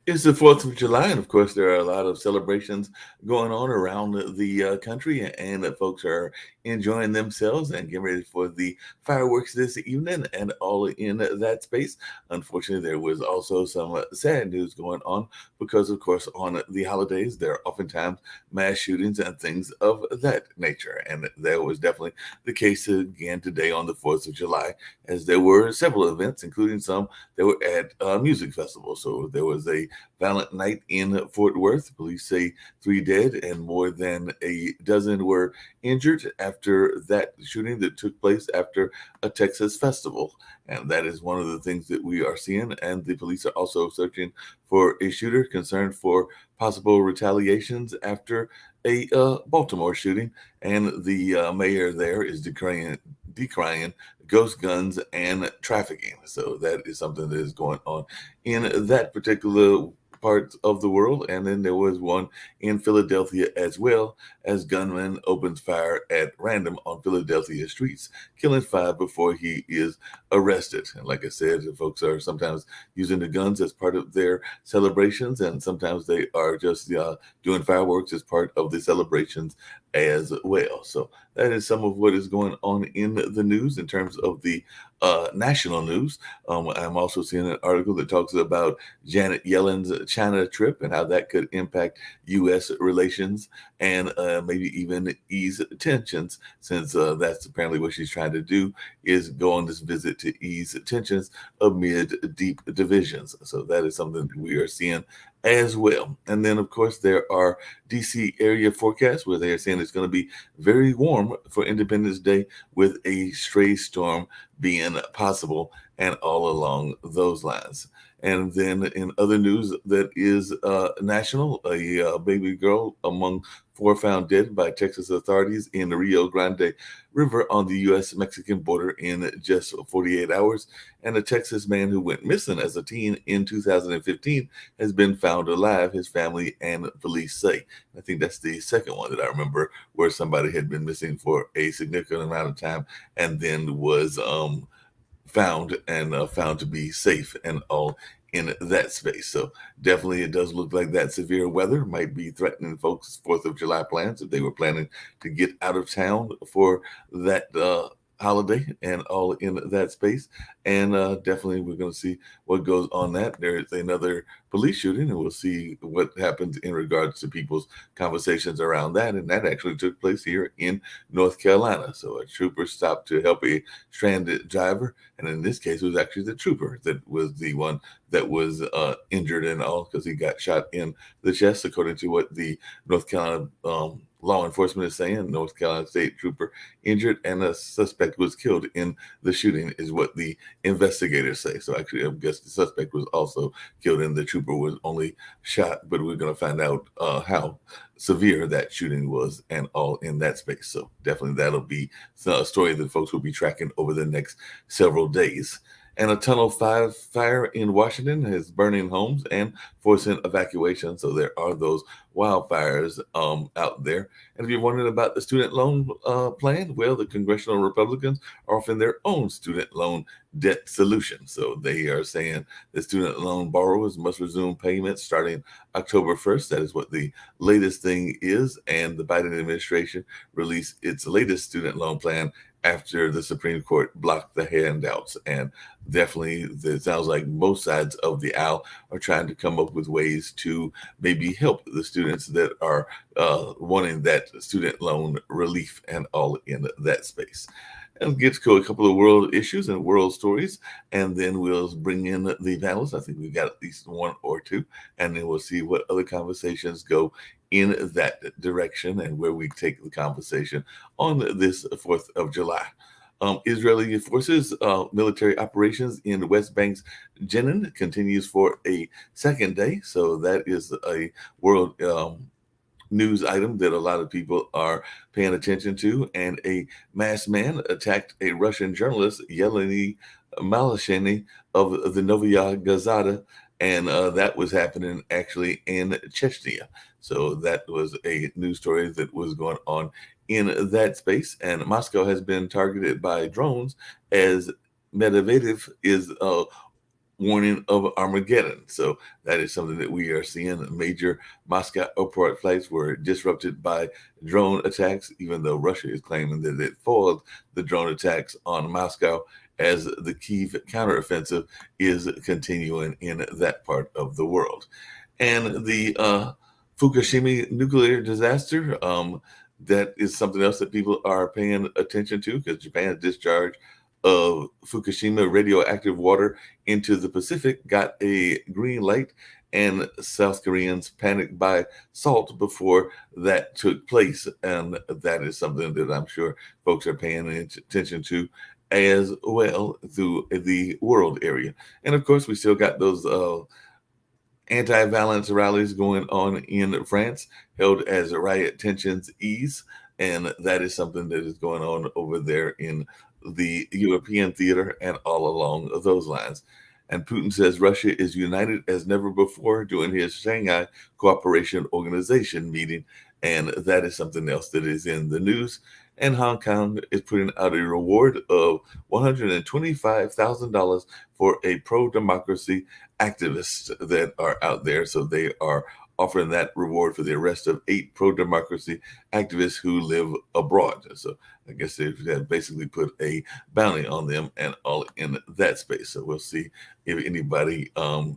It's the 4th of July, and of course, there are a lot of celebrations going on around the country, and folks are enjoying themselves and getting ready for the fireworks this evening and all in that space. Unfortunately, there was also some sad news going on because, of course, on the holidays, there are oftentimes mass shootings and things of that nature. And that was definitely the case again today on the 4th of July, as there were several events, including some that were at music festivals. So there was a violent night in Fort Worth. Police say three dead and more than a dozen were injured after that shooting that took place after a Texas festival. And that is one of the things that we are seeing. And the police are also searching for a shooter concerned for possible retaliations after a Baltimore shooting. And the mayor there is decrying ghost guns and trafficking. So that is something that is going on in that particular part of the world. And then there was one in Philadelphia as well, as gunman opens fire at random on Philadelphia streets, killing five before he is arrested. And like I said, folks are sometimes using the guns as part of their celebrations, and sometimes they are just doing fireworks as part of the celebrations as well. So that is some of what is going on in the news in terms of the national news. I'm also seeing an article that talks about Janet Yellen's China trip and how that could impact U.S. relations and maybe even ease tensions, since that's apparently what she's trying to do, is go on this visit to ease tensions amid deep divisions. So that is something that we are seeing as well. And then, of course, there are DC area forecasts where they are saying it's going to be very warm for Independence Day with a stray storm being possible and all along those lines. And then in other news that is national, a baby girl among four found dead by Texas authorities in the Rio Grande River on the U.S. Mexican border in just 48 hours. And a Texas man who went missing as a teen in 2015 has been found alive, his family and police say. I think that's the second one that I remember where somebody had been missing for a significant amount of time and then was found and found to be safe and all in that space. So definitely it does look like that severe weather might be threatening folks' 4th of July plans if they were planning to get out of town for that holiday and all in that space. And definitely we're going to see what goes on that. There's another police shooting, and we'll see what happens in regards to people's conversations around that. And that actually took place here in North Carolina. So a trooper stopped to help a stranded driver, and in this case, it was actually the trooper that was the one that was injured and all because he got shot in the chest, according to what the North Carolina law enforcement is saying. North Carolina State trooper injured, and a suspect was killed in the shooting, is what the investigators say. So actually, I guess the suspect was also killed, and the trooper was only shot. But we're going to find out how severe that shooting was and all in that space. So definitely that'll be a story that folks will be tracking over the next several days. And a tunnel fire in Washington is burning homes and forcing evacuation. So there are those wildfires out there. And if you're wondering about the student loan plan, well, the congressional Republicans are offering their own student loan debt solution. So they are saying that student loan borrowers must resume payments starting October 1st. That is what the latest thing is. And the Biden administration released its latest student loan plan after the Supreme Court blocked the handouts. And definitely, it sounds like both sides of the aisle are trying to come up with ways to maybe help the students that are wanting that student loan relief and all in that space. And get to a couple of world issues and world stories, and then we'll bring in the panelists. I think we've got at least one or two, and then we'll see what other conversations go in that direction and where we take the conversation on this 4th of July. Israeli forces military operations in the West Bank's Jenin continues for a second day. So that is a world news item that a lot of people are paying attention to. And a masked man attacked a Russian journalist, Yeleny Malasheny of the Novaya Gazeta, and that was happening actually in Chechnya. So that was a news story that was going on in that space. And Moscow has been targeted by drones as Medvedev is warning of Armageddon. So that is something that we are seeing. Major Moscow airport flights were disrupted by drone attacks, even though Russia is claiming that it foiled the drone attacks on Moscow as the Kyiv counteroffensive is continuing in that part of the world. And the Fukushima nuclear disaster, that is something else that people are paying attention to because Japan's discharge of Fukushima radioactive water into the Pacific got a green light, and South Koreans panicked by salt before that took place. And that is something that I'm sure folks are paying attention to as well through the world area. And of course, we still got those anti-violence rallies going on in France, held as riot tensions ease. And that is something that is going on over there in the European theater and all along those lines. And Putin says Russia is united as never before during his Shanghai Cooperation Organization meeting. And that is something else that is in the news. And Hong Kong is putting out a reward of $125,000 for a pro-democracy activists that are out there. So they are offering that reward for the arrest of 8 pro-democracy activists who live abroad. So I guess they have basically put a bounty on them and all in that space. So we'll see if anybody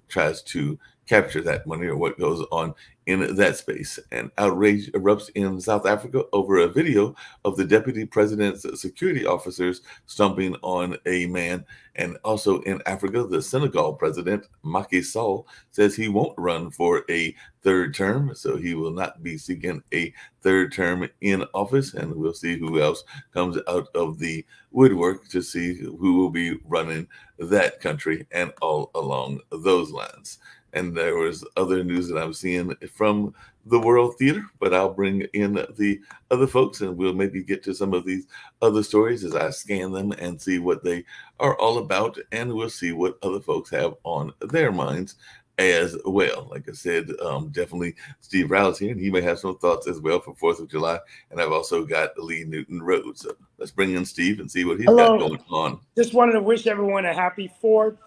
tries to capture that money or what goes on in that space. And outrage erupts in South Africa over a video of the deputy president's security officers stomping on a man. And also in Africa, the Senegal president, Macky Sall, says he won't run for a third term. So he will not be seeking a third term in office. And we'll see who else comes out of the woodwork to see who will be running that country and all along those lines. And there was other news that I'm seeing from the World Theater, but I'll bring in the other folks and we'll maybe get to some of these other stories as I scan them and see what they are all about. And we'll see what other folks have on their minds as well. Like I said, definitely Steve Rouse here, and he may have some thoughts as well for 4th of July. And I've also got Lee Newton Rhodes. So let's bring in Steve and see what he's got going on. Just wanted to wish everyone a happy 4th.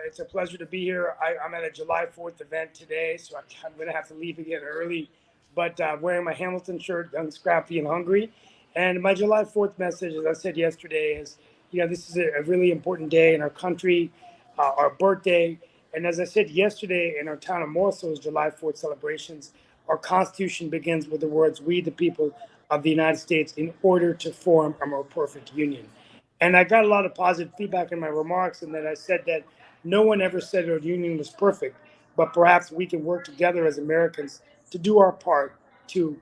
It's a pleasure to be here. I'm at a July 4th event today, so I'm going to have to leave again early. But wearing my Hamilton shirt, Young, Scrappy, and Hungry. And my July 4th message, as I said yesterday, is, this is a really important day in our country, our birthday. And as I said yesterday in our town of Morsels July 4th celebrations, our Constitution begins with the words, "We, the people of the United States, in order to form a more perfect union." And I got a lot of positive feedback in my remarks, and that I said that no one ever said our union was perfect, but perhaps we can work together as Americans to do our part to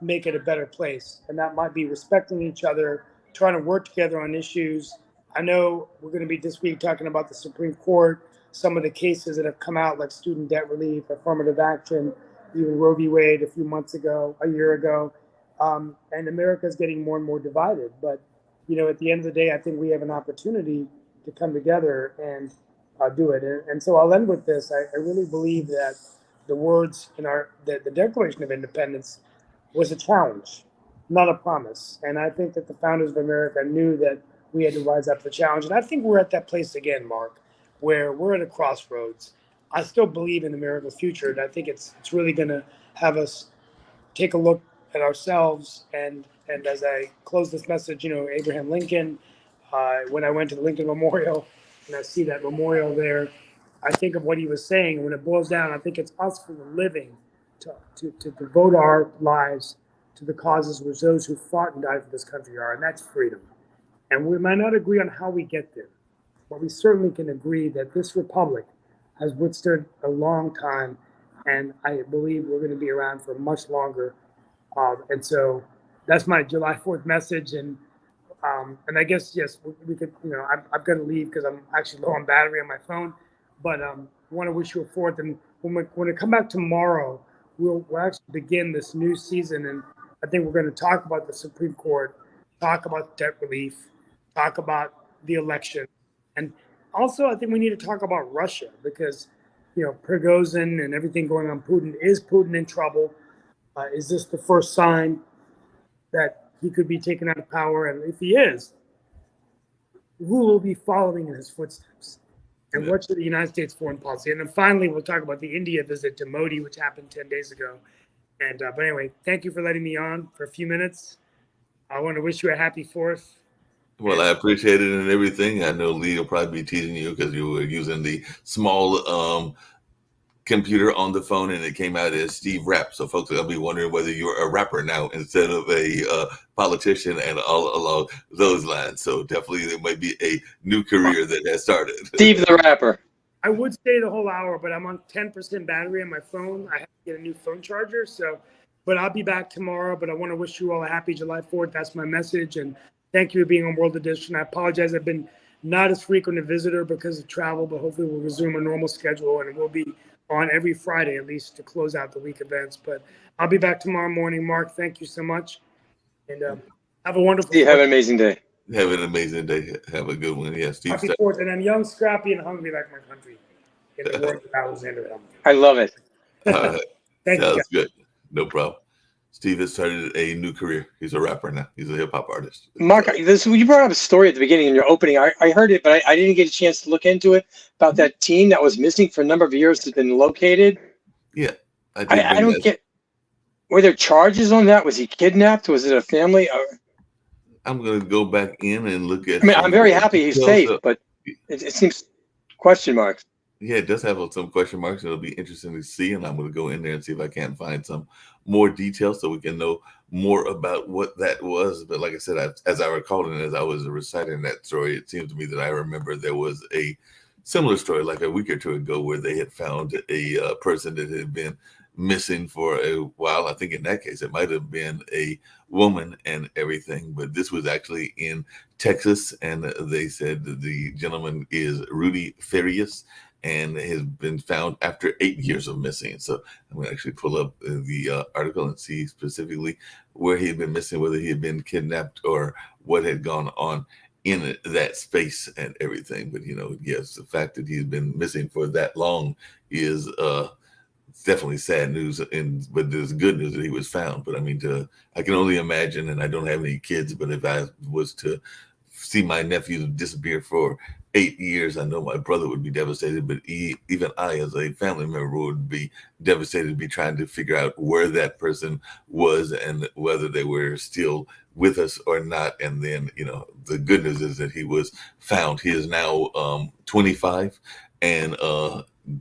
make it a better place. And that might be respecting each other, trying to work together on issues. I know we're going to be this week talking about the Supreme Court, some of the cases that have come out, like student debt relief, affirmative action, even Roe v. Wade a year ago. And America is getting more and more divided. But, at the end of the day, I think we have an opportunity to come together and do it. And so I'll end with this. I really believe that the words in the Declaration of Independence was a challenge, not a promise. And I think that the founders of America knew that we had to rise up to the challenge. And I think we're at that place again, Mark, where we're at a crossroads. I still believe in America's future, and I think it's really going to have us take a look at ourselves. And as I close this message, Abraham Lincoln, when I went to the Lincoln Memorial and I see that memorial there, I think of what he was saying. When it boils down, I think it's us for the living to devote our lives to the causes which those who fought and died for this country are, and that's freedom. And we might not agree on how we get there, but we certainly can agree that this republic has withstood a long time, and I believe we're going to be around for much longer. And so that's my July 4th message. And I guess, yes, we could, I've got to leave because I'm actually low on battery on my phone, but I want to wish you a 4th. And when we come back tomorrow, we'll actually begin this new season. And I think we're going to talk about the Supreme Court, talk about debt relief, talk about the election. And also, I think we need to talk about Russia because, Prigozhin and everything going on Putin. Is Putin in trouble? Is this the first sign that he could be taken out of power? And if he is, who will be following in his footsteps? And Yeah. what's the United States foreign policy? And then finally, we'll talk about the India visit to Modi, which happened 10 days ago. And but anyway, thank you for letting me on for a few minutes. I want to wish you a happy 4th. Well, I appreciate it and everything. I know Lee will probably be teasing you because you were using the small computer on the phone and it came out as Steve Rapp. So folks are going to be wondering whether you're a rapper now instead of a politician and all along those lines. So definitely there might be a new career that has started. Steve the rapper. I would stay the whole hour, but I'm on 10% battery on my phone. I have to get a new phone charger. So, but I'll be back tomorrow. But I want to wish you all a happy July 4th. That's my message. And thank you for being on World Edition. I apologize. I've been not as frequent a visitor because of travel, but hopefully we'll resume a normal schedule and we'll be on every Friday at least to close out the week events. But I'll be back tomorrow morning. Mark, thank you so much. And have a wonderful Steve, have an amazing day. Have an amazing day. Have a good one. Yeah, Steve. Happy 4th. And I'm young, scrappy, and hungry like my country. In the words of Alexander Hamilton. I love it. Thank you. Sounds good. No problem. Steve has started a new career. He's a rapper now. He's a hip hop artist. Mark, you brought up a story at the beginning in your opening. I heard it, but I didn't get a chance to look into it about that teen that was missing for a number of years that's been located. Yeah. I don't get. Were there charges on that? Was he kidnapped? Was it a family? I'm going to go back in and look at. I mean, I'm very happy he's safe, but it seems question marks. Yeah, it does have some question marks. It'll be interesting to see, and I'm going to go in there and see if I can't find some more details so we can know more about what that was. But like I said, as I recalled and as I was reciting that story, it seems to me that I remember there was a similar story like a week or two ago where they had found a person that had been missing for a while. I think in that case, it might have been a woman and everything, but this was actually in Texas. And they said that the gentleman is Rudy Farias and has been found after 8 years of missing. So I'm going to actually pull up the article and see specifically where he had been missing, whether he had been kidnapped or what had gone on in that space and everything. But, yes, the fact that he's been missing for that long is definitely sad news, but there's good news that he was found. But I mean, I can only imagine, and I don't have any kids, but if I was to see my nephew disappear for 8 years, I know my brother would be devastated, but even I, as a family member, would be devastated to be trying to figure out where that person was and whether they were still with us or not. And then, the good news is that he was found. He is now 25, and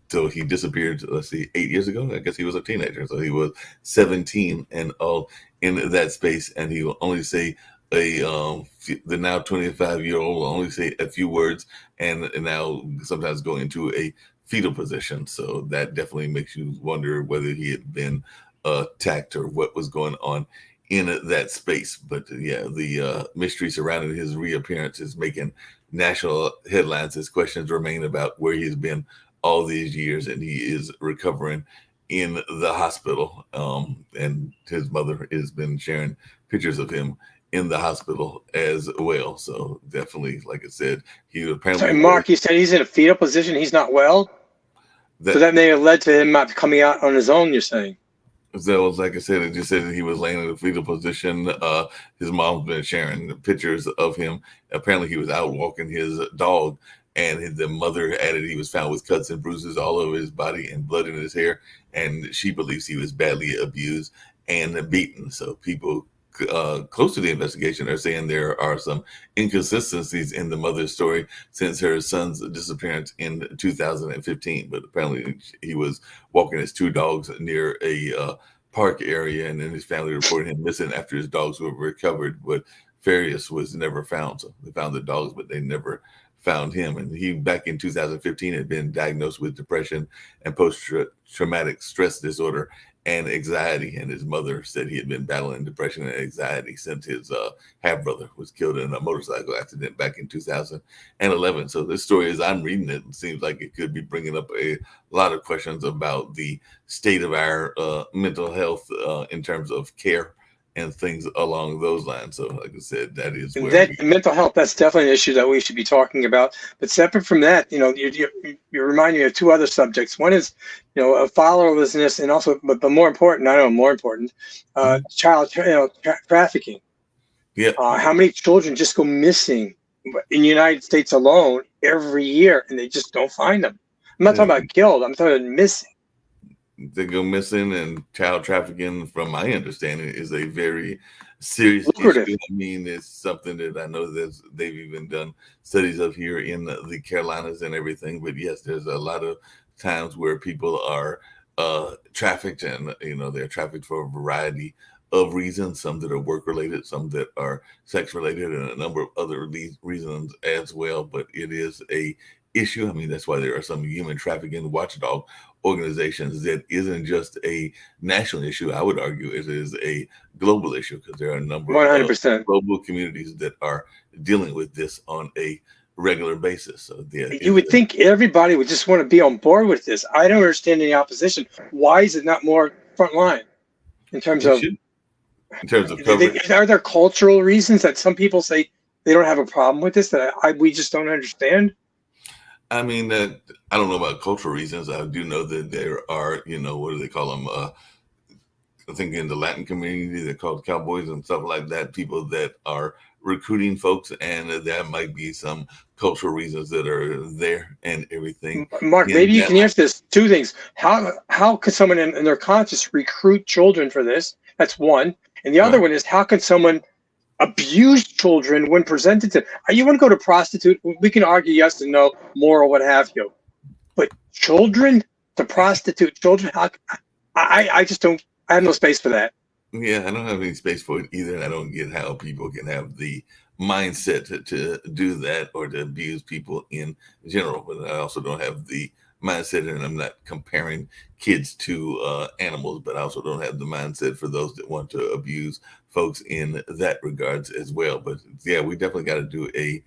so he disappeared, 8 years ago. I guess he was a teenager. So he was 17 and all in that space. And he will only say the now 25-year-old will only say a few words and now sometimes go into a fetal position. So that definitely makes you wonder whether he had been attacked or what was going on in that space. But yeah, the mystery surrounding his reappearance is making national headlines as questions remain about where he's been all these years, and he is recovering in the hospital. And his mother has been sharing pictures of him in the hospital as well. So definitely, like I said, he apparently. Sorry, Mark, you said he's in a fetal position. He's not well. So that may have led to him not coming out on his own. You're saying. So, like I said, it just said that he was laying in a fetal position. His mom's been sharing pictures of him. Apparently, he was out walking his dog. And the mother added he was found with cuts and bruises all over his body and blood in his hair. And she believes he was badly abused and beaten. So people close to the investigation are saying there are some inconsistencies in the mother's story since her son's disappearance in 2015. But apparently he was walking his two dogs near a park area, and then his family reported him missing after his dogs were recovered. But Farias was never found. So they found the dogs, but they never found him. And he, back in 2015, had been diagnosed with depression and post-traumatic stress disorder and anxiety. And his mother said he had been battling depression and anxiety since his half-brother was killed in a motorcycle accident back in 2011. So this story, as I'm reading it, seems like it could be bringing up a lot of questions about the state of our mental health in terms of care and things along those lines. So like I said, that is where mental health, that's definitely an issue that we should be talking about. But separate from that, you remind me of two other subjects. One is, followerlessness, and also, but more important, child trafficking. Yeah. How many children just go missing in the United States alone every year, and they just don't find them. I'm not talking about killed. I'm talking about missing. They go missing, and child trafficking, from my understanding, is a very serious Lucrative. issue. I mean, it's something that I know that they've even done studies of here in the Carolinas and everything. But yes, there's a lot of times where people are trafficked, and they're trafficked for a variety of reasons, some that are work related, some that are sex related, and a number of other reasons as well. But it is a issue. I mean, that's why there are some human trafficking watchdog organizations. That isn't just a national issue. I would argue it is a global issue, because there are a number 100%. of global communities that are dealing with this on a regular basis. So yeah, you would think everybody would just want to be on board with this. I don't understand any opposition. Why is it not more front line in terms of coverage? Are there cultural reasons that some people say they don't have a problem with this that we just don't understand? I mean, I don't know about cultural reasons. I do know that there are, what do they call them? I think in the Latin community, they're called cowboys and stuff like that. People that are recruiting folks, and there might be some cultural reasons that are there and everything. Mark, maybe you can answer this. Two things. How could someone in their conscience recruit children for this? That's one. And the other one is, how can someone abuse children when presented to? You want to go to prostitute? We can argue yes and no, moral, what have you. But children, to prostitute children, I just don't. I have no space for that. Yeah, I don't have any space for it either. And I don't get how people can have the mindset to do that, or to abuse people in general. But I also don't have the mindset, and I'm not comparing kids to animals, but I also don't have the mindset for those that want to abuse folks in that regards as well. But yeah, we definitely got to do a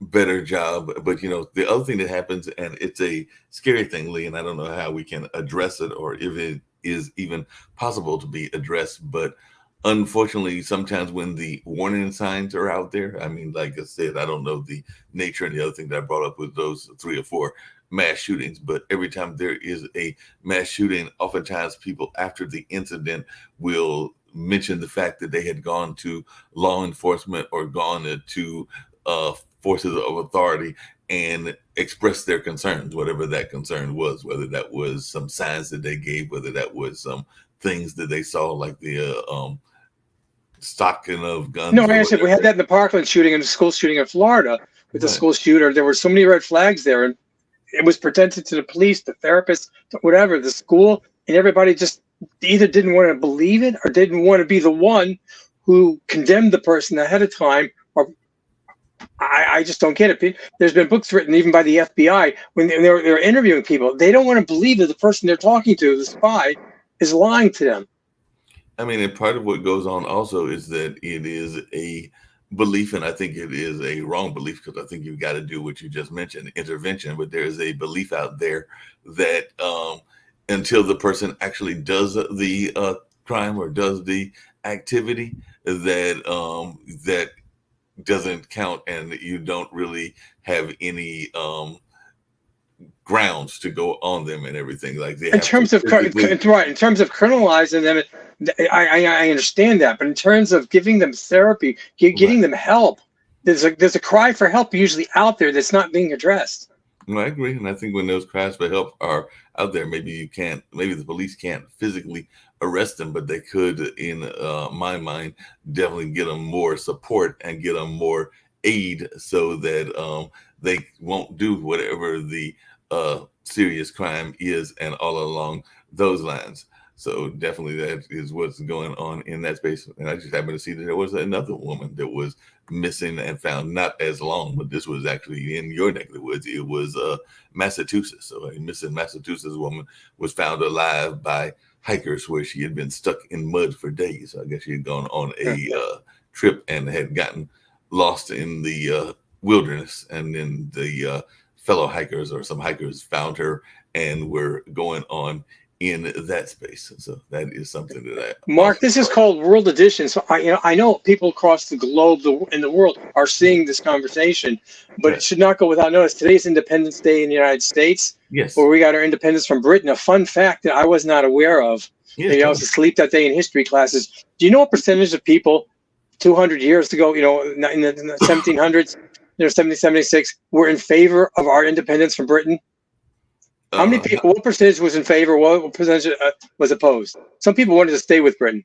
better job. But the other thing that happens, and it's a scary thing, Lee, and I don't know how we can address it, or if it is even possible to be addressed, but unfortunately, sometimes when the warning signs are out there, I mean, like I said, I don't know the nature, and the other thing that I brought up with those 3 or 4 mass shootings, but every time there is a mass shooting, oftentimes people after the incident will mention the fact that they had gone to law enforcement or gone to forces of authority and express their concerns, whatever that concern was, whether that was some signs that they gave, whether that was some things that they saw, like the stocking of guns. No, I said we had that in the Parkland shooting and the school shooting in Florida with the school shooter. There were so many red flags there, and it was presented to the police, the therapists, whatever, the school, and everybody just either didn't want to believe it or didn't want to be the one who condemned the person ahead of time. Or I just don't get it. There's been books written even by the FBI when they're interviewing people. They don't want to believe that the person they're talking to, the spy, is lying to them. I mean, and part of what goes on also is that it is a belief, and I think it is a wrong belief, because I think you've got to do what you just mentioned, intervention. But there is a belief out there that until the person actually does the crime or does the activity, that doesn't count, and you don't really have any grounds to go on them and everything. Like in terms of criminalizing them, I understand that, but in terms of giving them therapy, getting them help, there's a cry for help usually out there that's not being addressed. No, I agree, and I think when those cries for help are out there, maybe the police can't physically arrest them, but they could, in my mind, definitely get them more support and get them more aid, so that they won't do whatever the serious crime is, and all along those lines. So definitely that is what's going on in that space. And I just happened to see that there was another woman that was missing and found not as long, but this was actually in your neck of the woods. It was Massachusetts. So a missing Massachusetts woman was found alive by hikers, where she had been stuck in mud for days. So I guess she had gone on a trip and had gotten lost in the wilderness, and then the fellow hikers, or some hikers, found her and were going on in that space. So that is something that Mark, this is called World Edition. So I know people across the globe in the world are seeing this conversation, but it should not go without notice. Today's Independence Day in the United States. Yes. Where we got our independence from Britain. A fun fact that I was not aware of. I was asleep that day in history classes. Do you know what percentage of people 200 years ago, in the 1700s, 1776 were in favor of our independence from Britain? How many people? What percentage was in favor? What percentage was opposed? Some people wanted to stay with Britain.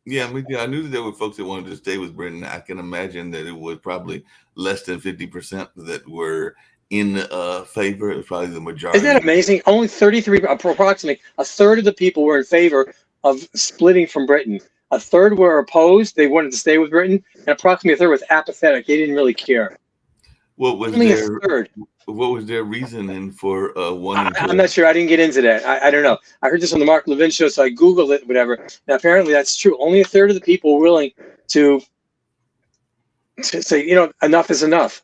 Yeah, I knew that there were folks that wanted to stay with Britain. I can imagine that it was probably less than 50% that were in favor. It was probably the majority. Isn't that amazing? Only 33, approximately a third of the people were in favor of splitting from Britain. A third were opposed. They wanted to stay with Britain, and approximately a third was apathetic. They didn't really care. What was Only their a third. What was their reasoning for wanting I'm not sure. I didn't get into that. I don't know. I heard this on the Mark Levin show, so I Googled it, whatever. And apparently that's true. Only a third of the people were willing to say, enough is enough.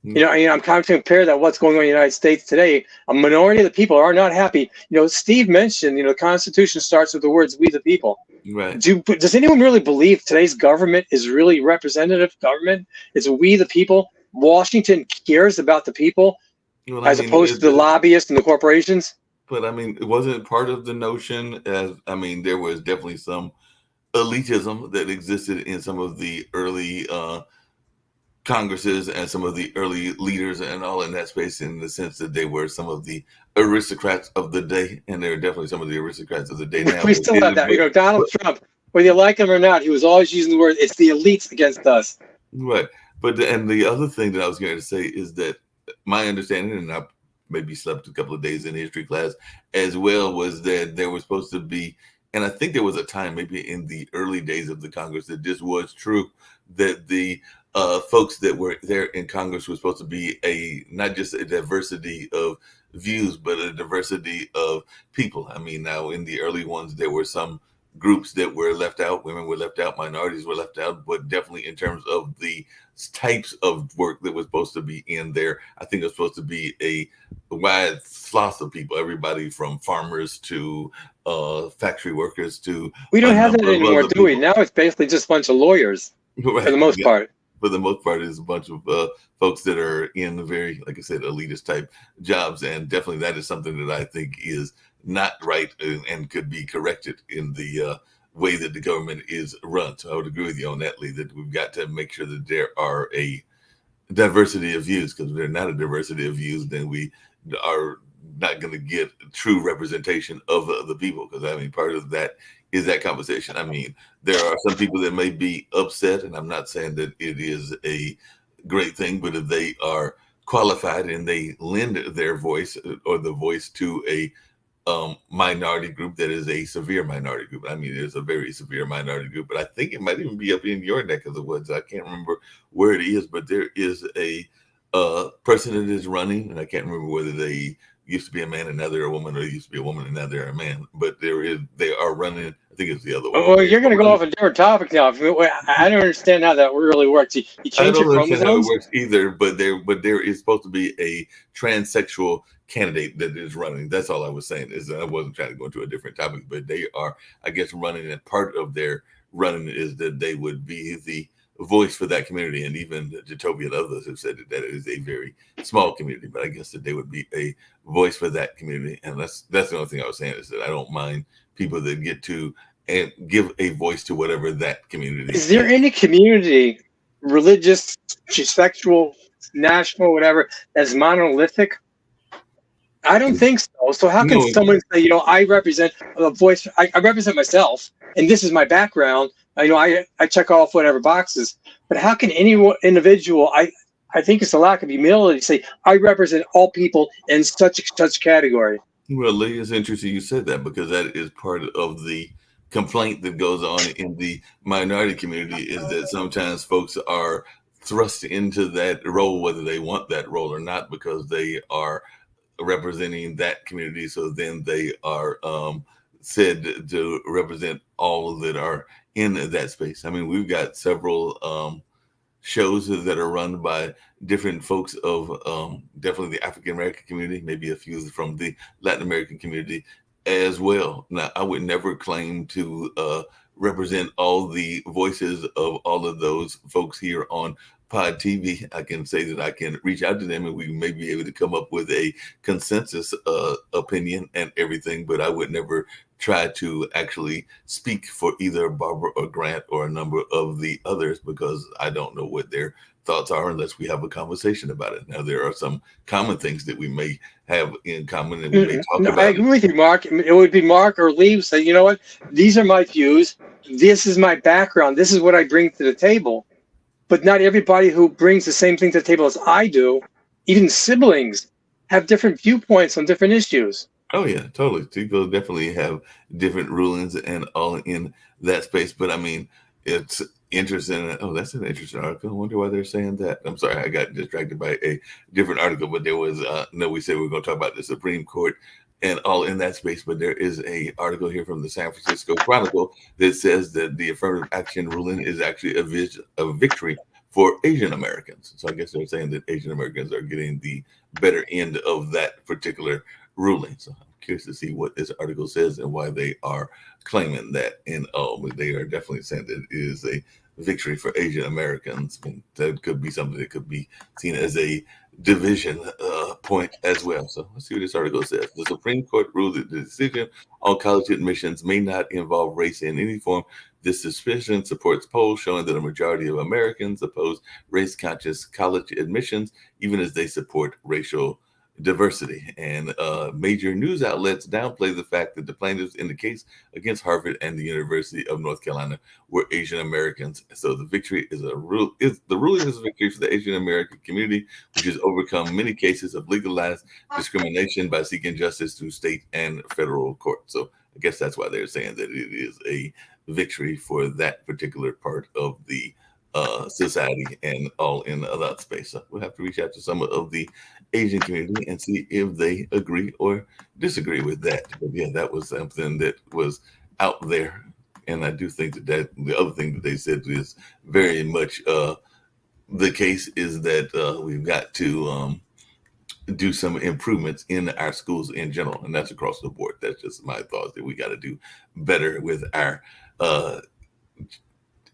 I'm kind of compare that what's going on in the United States today. A minority of the people are not happy. Steve mentioned, the Constitution starts with the words, "We the people." Right. Does anyone really believe today's government is really representative government? It's we the people. Washington cares about the people as opposed to the lobbyists and the corporations. But it wasn't part of the notion there was definitely some elitism that existed in some of the early Congresses and some of the early leaders and all in that space, in the sense that they were some of the aristocrats of the day, and they're definitely some of the aristocrats of the day now. We still have that. Donald Trump, whether you like him or not, he was always using the word, "It's the elites against us." Right. But and the other thing that I was going to say is that my understanding, and I maybe slept a couple of days in history class as well, was that there was supposed to be, and I think there was a time maybe in the early days of the Congress that this was true, that the folks that were there in Congress were supposed to be not just a diversity of views, but a diversity of people. Now in the early ones, there were some groups that were left out, women were left out, minorities were left out, but definitely in terms of the types of work that was supposed to be in there, I think it was supposed to be a wide swath of people, everybody from farmers to factory workers to. We don't have that anymore, do we? Now it's basically just a bunch of lawyers, right, for the most part. For the most part, it's a bunch of folks that are in the very, like I said, elitist type jobs, and definitely that is something that I think is not right and could be corrected in the way that the government is run. So I would agree with you on that, Lee, that we've got to make sure that there are a diversity of views, because if there's not a diversity of views, then we are not going to get true representation of the people, because part of that is that conversation. There are some people that may be upset, and I'm not saying that it is a great thing, but if they are qualified and they lend their voice or the voice to a minority group that is a severe minority group. There's a very severe minority group, but I think it might even be up in your neck of the woods. I can't remember where it is, but there is a person that is running, and I can't remember whether they used to be a man and now they're a woman, or they used to be a woman and now they're a man, but they are running. I think it's the other way. Well, you're going to go off a different topic now. I don't understand how that really works. You change your chromosomes? I don't understand how it works either, but there is supposed to be a transsexual candidate that is running. That's all I was saying. Is I wasn't trying to go into a different topic, but they are, I guess, running, and part of their running is that they would be the voice for that community. And even Jacoby and others have said that it is a very small community, but I guess that they would be a voice for that community. And that's the only thing I was saying, is that I don't mind people that get to and give a voice to whatever that community is. Is there any community, religious, sexual, national, whatever, that's monolithic? I don't think so. So how can someone say, I represent a voice, I represent myself, and this is my background. I check off whatever boxes, but how can any individual, I think it's a lack of humility to say, I represent all people in such category. Well, Lee, it's interesting you said that, because that is part of the complaint that goes on in the minority community, is that sometimes folks are thrust into that role, whether they want that role or not, because they are representing that community. So then they are said to represent all that are in that space. We've got several shows that are run by different folks of definitely the African American community, maybe a few from the Latin American community as well. Now, I would never claim to represent all the voices of all of those folks here on Pod TV. I can say that I can reach out to them and we may be able to come up with a consensus opinion and everything, but I would never try to actually speak for either Barbara or Grant or a number of the others, because I don't know what their thoughts are unless we have a conversation about it. Now, there are some common things that we may have in common and we may talk No, about. I agree with you, Mark. It would be Mark or Lee say, you know what? These are my views. This is my background. This is what I bring to the table. But not everybody who brings the same thing to the table as I do, even siblings, have different viewpoints on different issues. Oh yeah, totally. People definitely have different rulings and all in that space. But I mean, it's interesting. Oh, that's an interesting article. I wonder why they're saying that. I'm sorry, I got distracted by a different article, but there was no, we said we were going to talk about the Supreme Court and all in that space. But there is a article here from the San Francisco Chronicle that says that the affirmative action ruling is actually a victory for Asian Americans. So I guess they're saying that Asian Americans are getting the better end of that particular ruling. So I'm curious to see what this article says and why they are claiming that. And they are definitely saying that it is a victory for Asian Americans. And that could be something that could be seen as a division point as well. So let's see what this article says. The Supreme Court ruled that the decision on college admissions may not involve race in any form. This suspicion supports polls showing that a majority of Americans oppose race-conscious college admissions, even as they support racial diversity. And major news outlets downplay the fact that the plaintiffs in the case against Harvard and the University of North Carolina were Asian Americans. So the victory is the ruling is a victory for the Asian American community, which has overcome many cases of legalized discrimination by seeking justice through state and federal court. So I guess that's why they're saying that it is a victory for that particular part of the society and all in that space. So we'll have to reach out to some of the Asian community and see if they agree or disagree with that. But yeah, that was something that was out there. And I do think that the other thing that they said is very much the case is that we've got to do some improvements in our schools in general. And that's across the board. That's just my thoughts, that we got to do better with our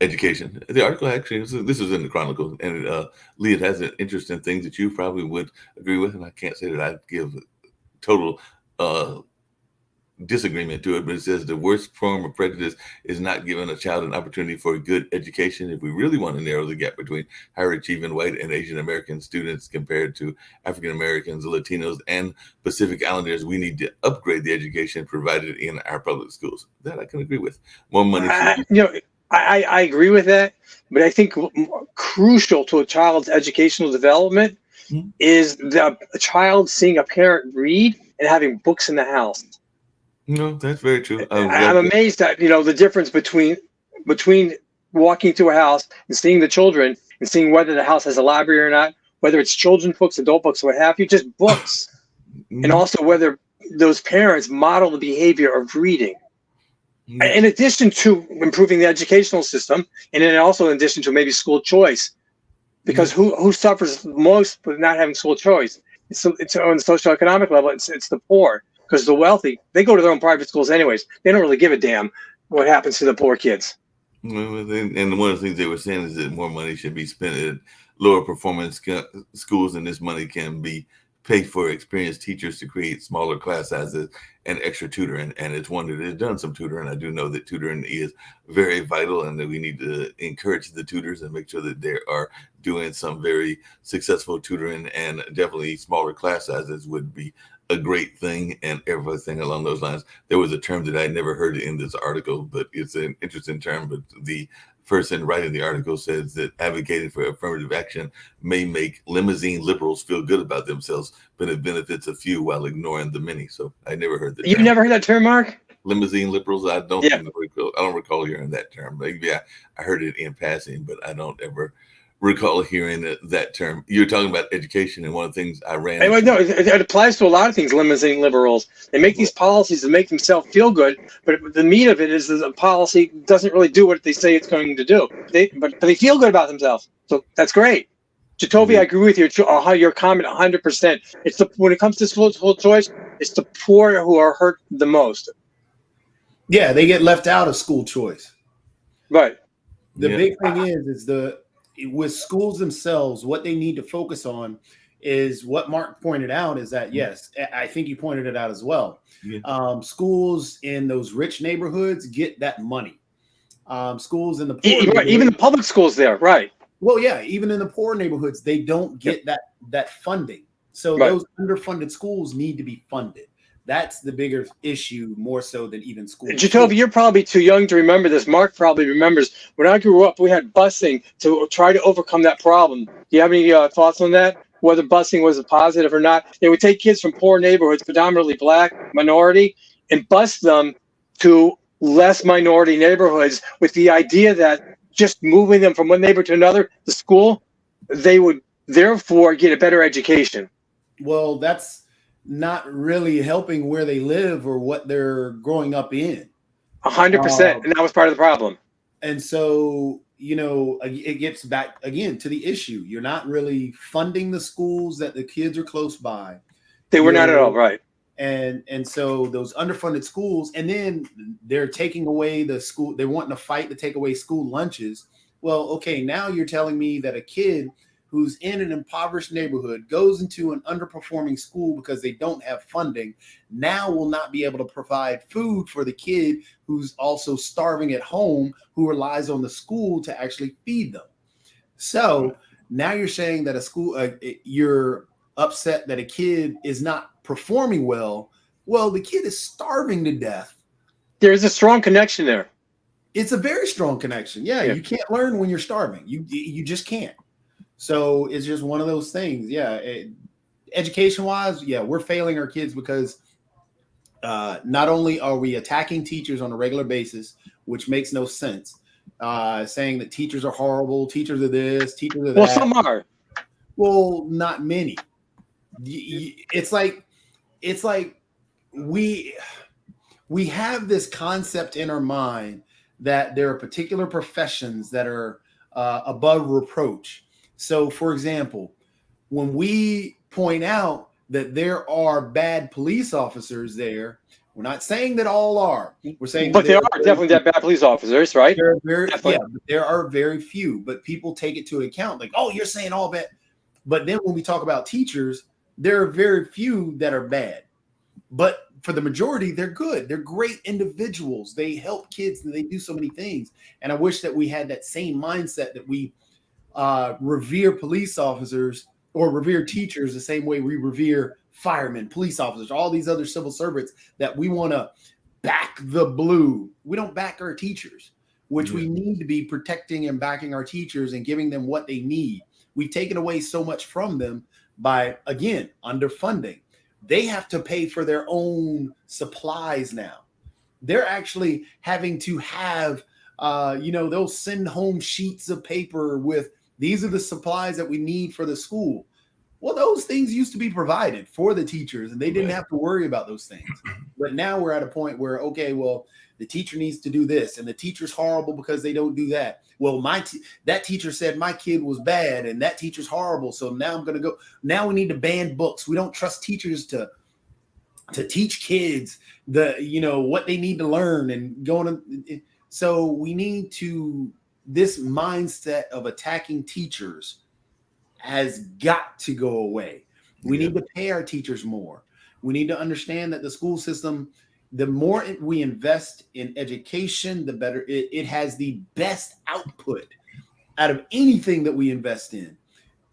education. The article actually, this is in the Chronicle, and Lee, it has an interesting things that you probably would agree with, and I can't say that I give total disagreement to it, but it says the worst form of prejudice is not giving a child an opportunity for a good education. If we really want to narrow the gap between higher achieving white and Asian American students compared to African Americans, Latinos, and Pacific Islanders, we need to upgrade the education provided in our public schools. That I can agree with. More money. I agree with that, but I think crucial to a child's educational development is a child seeing a parent read and having books in the house. No, that's very true. I'm amazed at the difference between walking to a house and seeing the children and seeing whether the house has a library or not, whether it's children's books, adult books, what have you, just books, and also whether those parents model the behavior of reading. In addition to improving the educational system, and then also in addition to maybe school choice, because who suffers most with not having school choice? It's on the socioeconomic level. It's the poor, because the wealthy, they go to their own private schools anyways. They don't really give a damn what happens to the poor kids. And one of the things they were saying is that more money should be spent at lower performance schools, and this money can be paid for experienced teachers to create smaller class sizes and extra tutoring. And it's one that has done some tutoring. I do know that tutoring is very vital, and that we need to encourage the tutors and make sure that they are doing some very successful tutoring, and definitely smaller class sizes would be a great thing, and everything along those lines. There was a term that I never heard in this article, but it's an interesting term. But the person writing the article says that advocating for affirmative action may make limousine liberals feel good about themselves, but it benefits a few while ignoring the many. So I never heard that. You've never heard that term, Mark? Limousine liberals? I don't recall hearing that term. Maybe I heard it in passing, but I don't ever recall hearing that term. You're talking about education, and one of the things I ran. No, it applies to a lot of things. Limousine liberals, they make these policies to make themselves feel good, but the meat of it is that the policy doesn't really do what they say it's going to do. But they feel good about themselves, so that's great. Jacoby, I agree with you. Your comment 100%. It's when it comes to school choice, it's the poor who are hurt the most. Yeah, they get left out of school choice. Right. The big thing is with schools themselves, what they need to focus on is what Mark pointed out, is that, yes, I think you pointed it out as well. Yeah. Schools in those rich neighborhoods get that money. Schools in the poor even the public schools there, right? Well, yeah, even in the poor neighborhoods, they don't get that funding. So those underfunded schools need to be funded. That's the bigger issue, more so than even schools. Jacoby, you're probably too young to remember this. Mark probably remembers. When I grew up, we had busing to try to overcome that problem. Do you have any thoughts on that? Whether busing was a positive or not? They would take kids from poor neighborhoods, predominantly black, minority, and bus them to less minority neighborhoods with the idea that just moving them from one neighborhood to another, the school, they would therefore get a better education. Well, that's not really helping where they live or what they're growing up in. 100%. And that was part of the problem. And so, it gets back again to the issue. You're not really funding the schools that the kids are close by. They were not at all, right. And so those underfunded schools, and then they're taking away the school. They're wanting to fight to take away school lunches. Well, okay, now you're telling me that a kid who's in an impoverished neighborhood goes into an underperforming school because they don't have funding, now will not be able to provide food for the kid who's also starving at home, who relies on the school to actually feed them. So now you're saying that a school, you're upset that a kid is not performing well. Well, the kid is starving to death. There's a strong connection there. It's a very strong connection. Yeah. You can't learn when you're starving. You just can't. So it's just one of those things. Yeah. Education wise, we're failing our kids because not only are we attacking teachers on a regular basis, which makes no sense, saying that teachers are horrible, teachers are this, teachers are that. Well, some are. Well, not many. It's like we have this concept in our mind that there are particular professions that are above reproach. So, for example, when we point out that there are bad police officers there, we're not saying that all are. We're saying, but there are definitely bad police officers, right? There are very few, but people take it to account. Like, oh, you're saying all bad. But then when we talk about teachers, there are very few that are bad. But for the majority, they're good. They're great individuals. They help kids and they do so many things. And I wish that we had that same mindset, that we revere police officers or revere teachers the same way we revere firemen, police officers, all these other civil servants, that we want to back the blue. We don't back our teachers, which we need to be protecting and backing our teachers and giving them what they need. We've taken away so much from them by, again, underfunding. They have to pay for their own supplies now. They're actually having to have, they'll send home sheets of paper with, these are the supplies that we need for the school. Well, those things used to be provided for the teachers and they didn't have to worry about those things. But now we're at a point where, okay, well, the teacher needs to do this and the teacher's horrible because they don't do that. Well, that teacher said my kid was bad and that teacher's horrible. So now I'm going to go. Now we need to ban books. We don't trust teachers to teach kids what they need to learn and going to. So we need to, this mindset of attacking teachers has got to go away. We need to pay our teachers more. We need to understand that the school system, the more we invest in education, the better it has the best output out of anything that we invest in.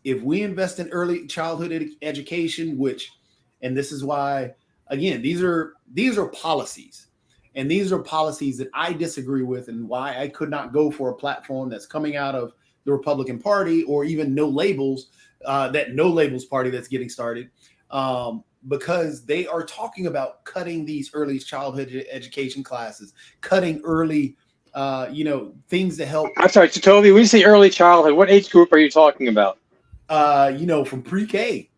If we invest in early childhood education, and this is why, again, these are policies, and these are policies that I disagree with, and why I could not go for a platform that's coming out of the Republican Party or even No Labels, that No Labels party that's getting started. Because they are talking about cutting these early childhood education classes, cutting early, things to help. I'm sorry, Toby, when you say early childhood, what age group are you talking about? From pre-K,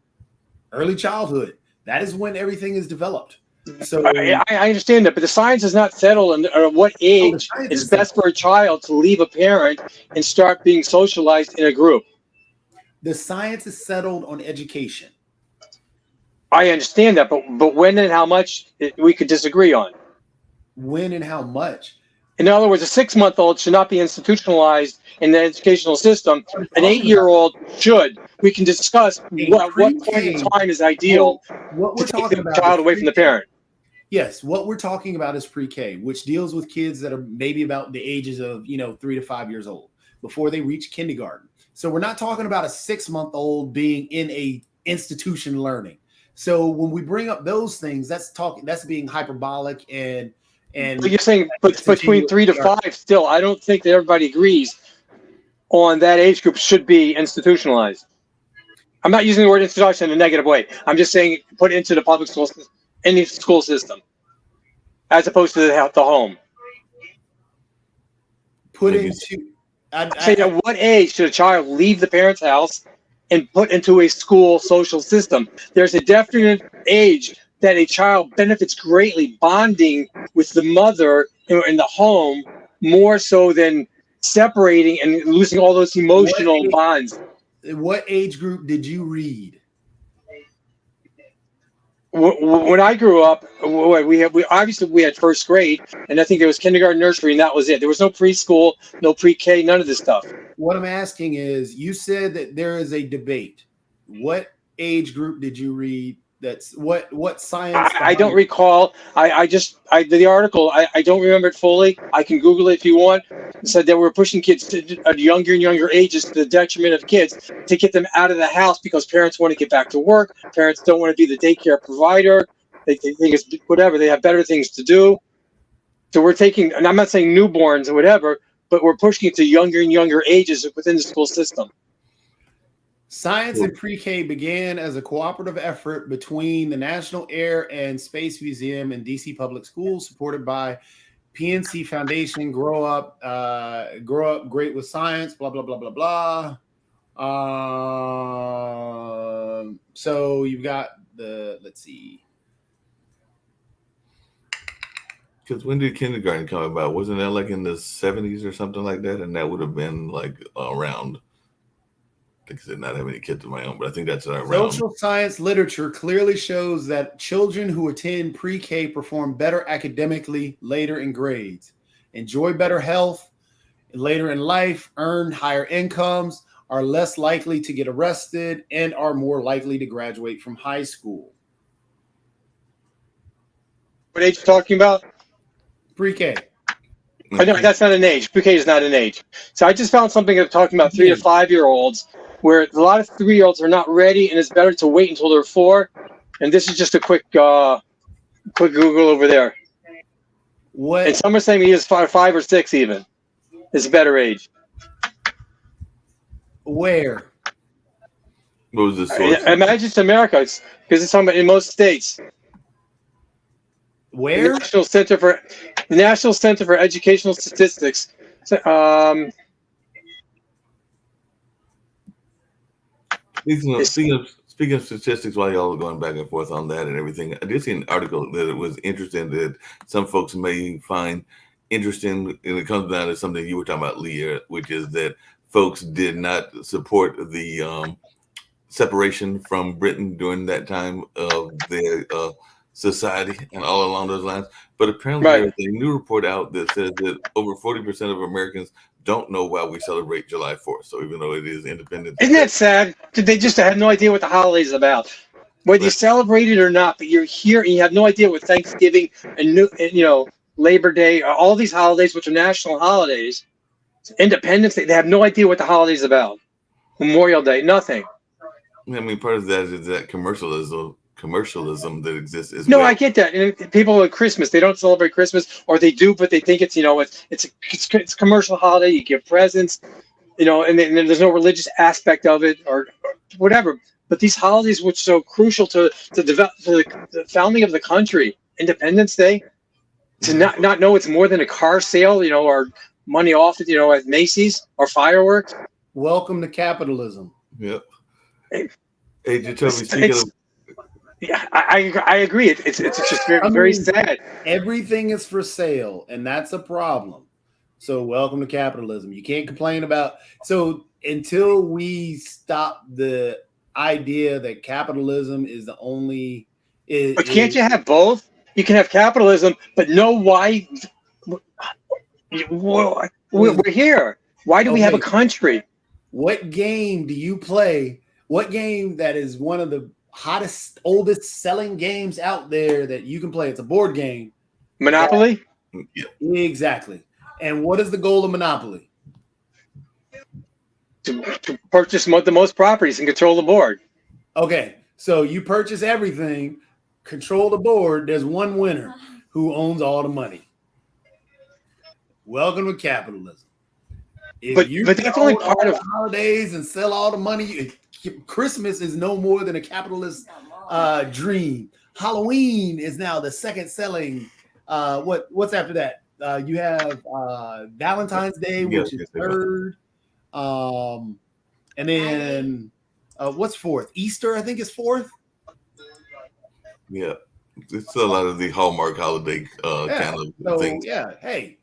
early childhood. That is when everything is developed. So I understand that, but the science is not settled on what age is best for a child to leave a parent and start being socialized in a group. The science is settled on education. I understand that, but when and how much we could disagree on. When and how much? In other words, a 6-month-old should not be institutionalized in the educational system. An 8-year-old should. We can discuss what point in time is ideal to take the child away from the parent. Yes, what we're talking about is pre-K, which deals with kids that are maybe about the ages of 3 to 5 years old. before they reach kindergarten. So we're not talking about a 6-month-old being in a institution learning. So when we bring up those things, that's being hyperbolic and But you're saying, but between 3 to 5, still, I don't think that everybody agrees on that age group should be institutionalized. I'm not using the word institution in a negative way. I'm just saying put into the public school, any school system, as opposed to the home. Put into. Say at what age should a child leave the parent's house and put into a school social system? There's a definite age that a child benefits greatly bonding with the mother in the home more so than separating and losing all those emotional bonds. What age group did you read? When I grew up, we obviously had first grade, and I think there was kindergarten, nursery, and that was it. There was no preschool, no pre-K, none of this stuff. What I'm asking is, you said that there is a debate. What age group did you read? That's what science? I don't recall. The article. I don't remember it fully. I can Google it if you want. It said that we're pushing kids to younger and younger ages to the detriment of kids to get them out of the house because parents want to get back to work. Parents don't want to be the daycare provider. They think it's whatever. They have better things to do. So we're taking, and I'm not saying newborns or whatever, but we're pushing it to younger and younger ages within the school system. Science in pre-K began as a cooperative effort between the National Air and Space Museum and DC Public Schools, supported by PNC Foundation. Grow up great with science. Blah blah blah blah blah. So you've got let's see. Because when did kindergarten come about? Wasn't that like in the 70s or something like that? And that would have been like around. I did not have any kids of my own, but I think that's around. Social science literature clearly shows that children who attend pre-K perform better academically later in grades, enjoy better health later in life, earn higher incomes, are less likely to get arrested, and are more likely to graduate from high school. What age are you talking about? Pre-K. I know that's not an age. Pre-K is not an age. So I just found something of talking about 3 to 5 year olds, where a lot of 3-year-olds are not ready, and it's better to wait until they're 4. And this is just a quick Google over there. What? And some are saying he is 5 or 6 even. It's a better age. Where? What was the source? Imagine it's America, because it's talking about in most states. Where? The National Center for Educational Statistics. Speaking of statistics, while y'all are going back and forth on that and everything, I did see an article that it was interesting that some folks may find interesting, and it comes down to something you were talking about, Leah, which is that folks did not support the separation from Britain during that time of their society and all along those lines. But apparently there's a new report out that says that over 40% of Americans don't know why we celebrate July 4th. So even though it is Independence Day. Isn't that sad? They just have no idea what the holiday is about. Whether you celebrate it or not, but you're here and you have no idea what Thanksgiving and Labor Day, all these holidays, which are national holidays, Independence Day, they have no idea what the holiday is about. Memorial Day, nothing. I mean, part of that is that commercialism that exists as well. No, I get that. And people at Christmas, they don't celebrate Christmas, or they do, but they think it's it's a commercial holiday. You give presents, and then there's no religious aspect of it or whatever. But these holidays, which are so crucial to the founding of the country, Independence Day, to not know it's more than a car sale, or money off it, at Macy's or fireworks. Welcome to capitalism. Yep. Hey, Jacoby, speaking of. Yeah, I agree. It's just very sad. Everything is for sale, and that's a problem. So welcome to capitalism. You can't complain about. So until we stop the idea that capitalism is the only. But can't you have both? You can have capitalism, but know why. We're here. Why do we have a country? What game do you play? What game that is one of the hottest, oldest selling games out there that you can play? It's a board game. Monopoly? Yeah. Exactly. And what is the goal of Monopoly? to purchase the most properties and control the board. Okay, so you purchase everything, control the board. There's one winner who owns all the money. Welcome to capitalism. If But that's only part of holidays and sell all the money. Christmas is no more than a capitalist dream. Halloween is now the second selling. What's after that? You have Valentine's Day, which is third. And then what's fourth? Easter, I think, is fourth. Yeah, it's a lot of the Hallmark holiday kind of things. Yeah, hey,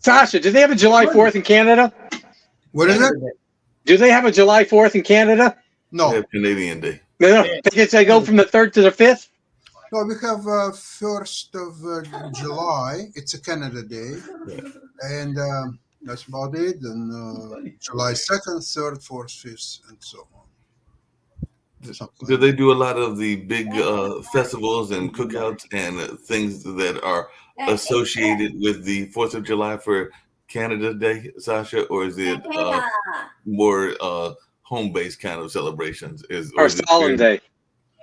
Sasha, do they have a July 4th in Canada? What is it? Do they have a July 4th in Canada? No, They have Canadian Day. No. They go from the 3rd to the 5th? no, we have 1st of July. It's a Canada Day, and that's about it. And July 2nd, 3rd, 4th, 5th, and so on. Do they do a lot of the big festivals and cookouts and things that are associated with the 4th of July for Canada Day, Sasha, or is it more home-based kind of celebrations? Or solemn day?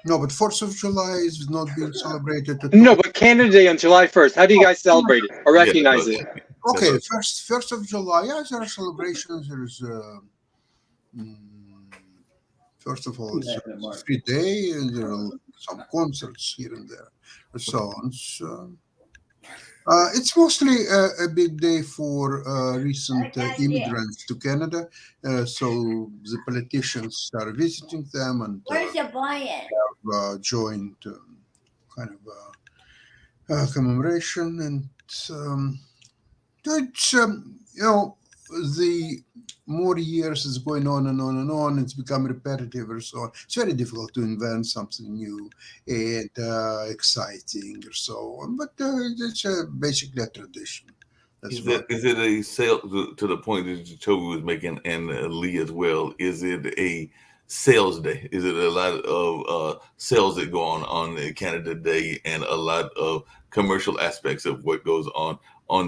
No, but 4th of July is not being celebrated. No, but Canada Day on July 1st. How do you guys celebrate it or recognize it? Okay, first of July. Yeah, there are celebrations. There's first of all, it's a free day, and there are some concerts here and there, and so on. So, it's mostly a big day for recent immigrants to Canada. So the politicians are visiting them and have joined kind of commemoration. And it's, the more years is going on and on and on, it's become repetitive or so on. It's very difficult to invent something new and exciting or so on. But it's basically a tradition. Is it a sale to the point that Toby was making, and Lee as well? Is it a sales day? Is it a lot of sales that go on the Canada Day, and a lot of commercial aspects of what goes on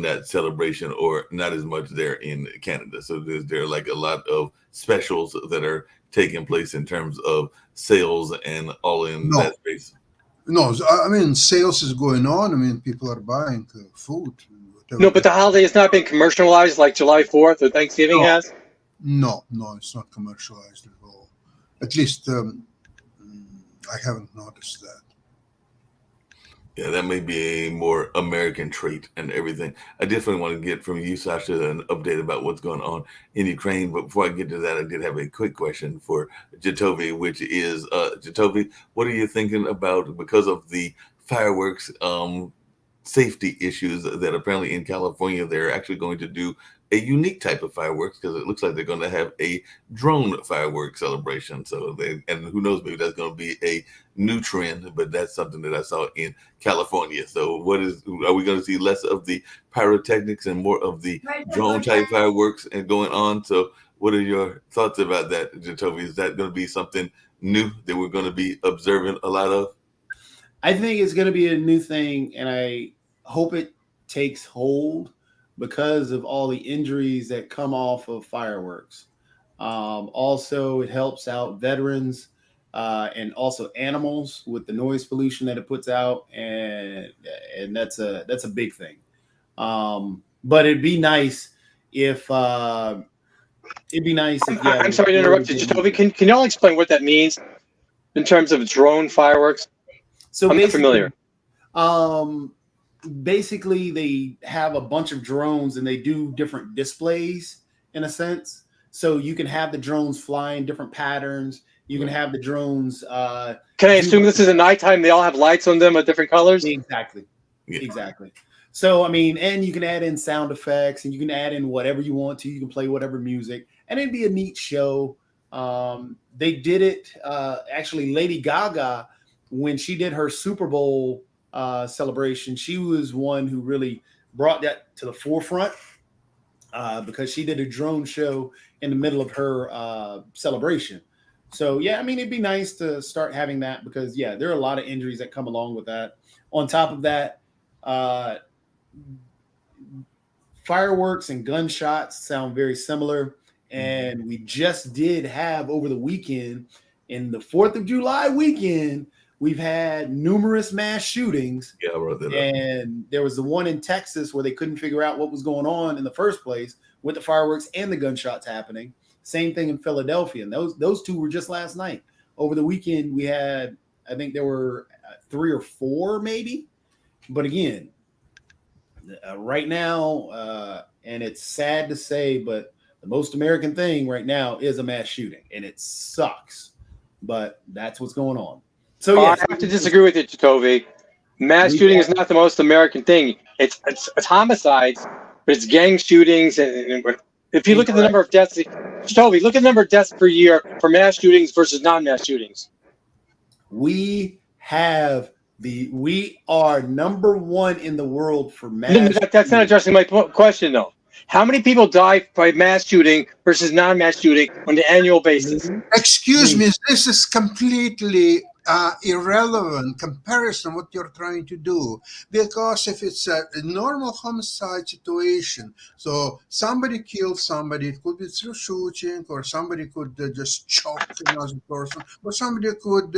that celebration, or not as much there in Canada? So is there like a lot of specials that are taking place in terms of sales and all in that space? No, I mean, sales is going on. I mean, people are buying food. No, but the holiday has not been commercialized like July 4th or Thanksgiving has? No, it's not commercialized at all. At least I haven't noticed that. Yeah, that may be a more American trait and everything. I definitely want to get from you, Sasha, an update about what's going on in Ukraine. But before I get to that, I did have a quick question for Jatovy, which is, Jatovy, what are you thinking about, because of the fireworks safety issues that apparently in California, they're actually going to do a unique type of fireworks, because it looks like they're going to have a drone fireworks celebration. So and who knows, maybe that's going to be a new trend, but that's something that I saw in California. So are we going to see less of the pyrotechnics and more of the drone type fireworks and going on? So what are your thoughts about that, Jatovy? Is that going to be something new that we're going to be observing a lot of? I think it's going to be a new thing, and I hope it takes hold, because of all the injuries that come off of fireworks. Also, it helps out veterans and also animals with the noise pollution that it puts out, and that's a big thing. But it'd be nice if I'm sorry to interrupt you, Jatovy. Can y'all explain what that means in terms of drone fireworks? So I'm not familiar. Basically, they have a bunch of drones and they do different displays in a sense. So you can have the drones fly in different patterns. You can have the drones. Can I assume this is at nighttime? They all have lights on them of different colors? Exactly. Yeah. Exactly. So, I mean, and you can add in sound effects, and you can add in whatever you want to. You can play whatever music, and it'd be a neat show. They did it. Actually, Lady Gaga, when she did her Super Bowl celebration, she was one who really brought that to the forefront, because she did a drone show in the middle of her celebration. So yeah, I mean, it'd be nice to start having that, because yeah, there are a lot of injuries that come along with that. On top of that, fireworks and gunshots sound very similar, And we just did have over the weekend, in the 4th of July weekend, we've had numerous mass shootings. Yeah, I wrote that up. And there was the one in Texas where they couldn't figure out what was going on in the first place with the fireworks and the gunshots happening. Same thing in Philadelphia. And those two were just last night. Over the weekend, we had, I think there were 3 or 4 maybe. But again, right now, and it's sad to say, but the most American thing right now is a mass shooting, and it sucks, but that's what's going on. So yeah, I have to disagree with you, Jacoby. Mass shooting is not the most American thing. It's homicides, but it's gang shootings. And if you look at the number of deaths, Jacoby, look at the number of deaths per year for mass shootings versus non-mass shootings. We are number 1 in the world for mass. No, that's not addressing my question, though. How many people die by mass shooting versus non-mass shooting on an annual basis? Excuse me, this is completely irrelevant comparison what you're trying to do, because if it's a normal homicide situation, so somebody killed somebody, it could be through shooting, or somebody could just choke another person, or somebody could